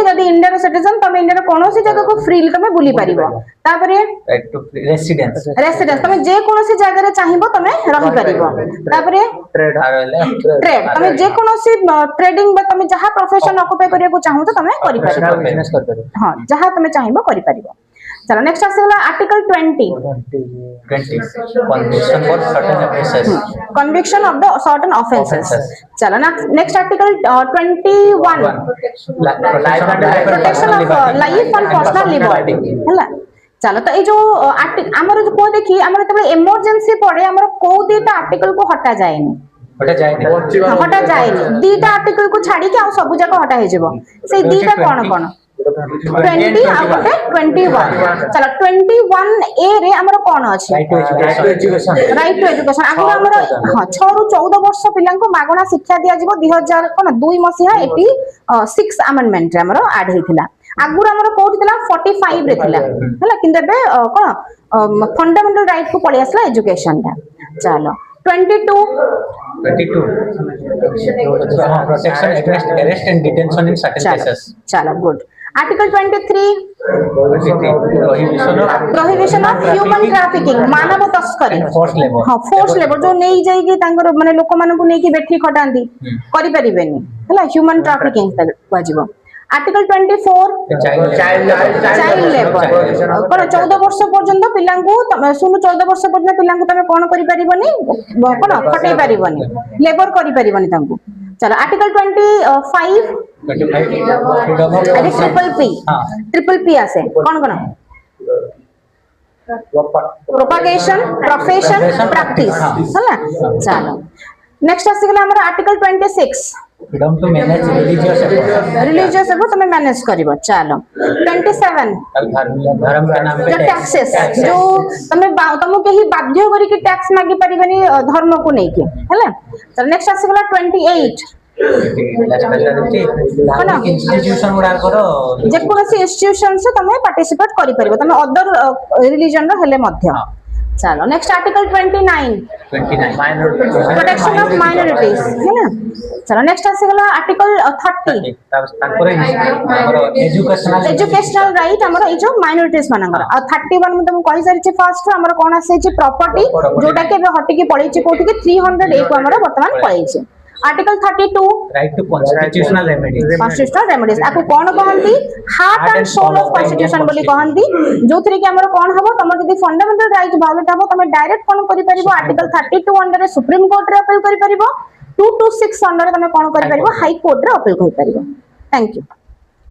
जदी India citizen तमे India कोनोसी जगह को फ्रीली तमे बुली परिबो तापरे राइट टू रेसिडेंस तमे जे कोनोसी जगह रे चाहिबो तमे रहि परिबो तापरे ट्रेड तमे जे कोनोसी ट्रेडिंग बा तमे जहा प्रोफेशन ऑक्युपाई करिया को चाहू तो तमे करि परिबो बिजनेस कर परिबो हां जहा तमे चाहिबो करि परिबो चलो next आसेला article 20 conviction for certain offenses conviction of the certain offenses चलो ना next article 21 protection of life and personal liberty हला चलो तो ए जो हमर जो को देखि हमर तबे इमरजेंसी पड़े हमर को दीटा आर्टिकल को हटा जाएनी हटा जाएनी दीटा आर्टिकल को छाड़ी के आ सब जगह हटा हे जेबो से दीटा कोन कोन 20 आ गटे 21 चलो 21 ए रे हमर कोन अछि राइट टू एजुकेशन आगु हमर हां 6 रु 14 वर्ष पिलां को मागणा शिक्षा दिया जिवो 2000 कोन 2 मसिहा 86 अमेंडमेंट रे हमर ऐड हेतिला आगु हमर कोठी थिला 45 रे थिला हला किंतु बे कोन फंडामेंटल राइट को पळि आसला एजुकेशन ता चलो 22 protection against arrest and detention in certain cases चलो good article 23 prohibition of human trafficking मानव तस्करी हां फोर्स लेबर जो नै जाई कि तांगर माने लोक मानन को नै कि बेठी खटांदी करि परिबेनी हला ह्यूमन ट्रैफिकिंग वाजिबो आर्टिकल 24 चाइल्ड लेबर कोन 14 वर्ष पर्यंत पिलांकु सुनु 14 वर्ष पर्यंत पिलांकु तमे कोन करि परिबोनी कोन खटै परिबोनी लेबर करि परिबोनी तांकु चलो आर्टिकल 25 ट्रिपल पी आसे कौन कौन प्रोपगेशन प्रोफेशन प्रैक्टिस हला चलो नेक्स्ट आसीगला हमर article 26 freedom to manage religious एबो तमे मैनेज करबो चलो 27 धर्म के नाम पे टैक्सेस जो तमे तमो केही बाध्य करी के टैक्स मागी परिबनी धर्म को नै के हला चलो नेक्स्ट आसीगला 28 इंस्टीट्यूशन गुडा करो जे कोनसी इंस्टीट्यूशन से तमे पार्टिसिपेट करि परिबो तमे अदर रिलीजन रो हेले मध्य चलो next article 29 protection of minorities है ना चलो नेक्स्ट आसेगला आर्टिकल 30 तापर एजुकेशनल राइट हमर ई जो माइनॉरिटीज मानकर आ 31 में तुम कहि सारि छी फर्स्ट हमर कोन आसे छी प्रॉपर्टी जोटा के हटि के पळै छी कोठी के 300 एक हमर वर्तमान पळै छी article 32 right to constitutional remedies आपको कौन कहंती heart and soul of constitution बोली कहंती जोथरे कि हमर कोन हबो तमर जदी फंडामेंटल राइट वायोलेट हबो तमे डायरेक्ट कोन करि परिबो आर्टिकल 32 अंडर सुप्रीम कोर्ट रे अपील करि परिबो 226 अंडर तमे कोन करि परिबो हाई कोर्ट रे अपील करि परिबो थैंक यू।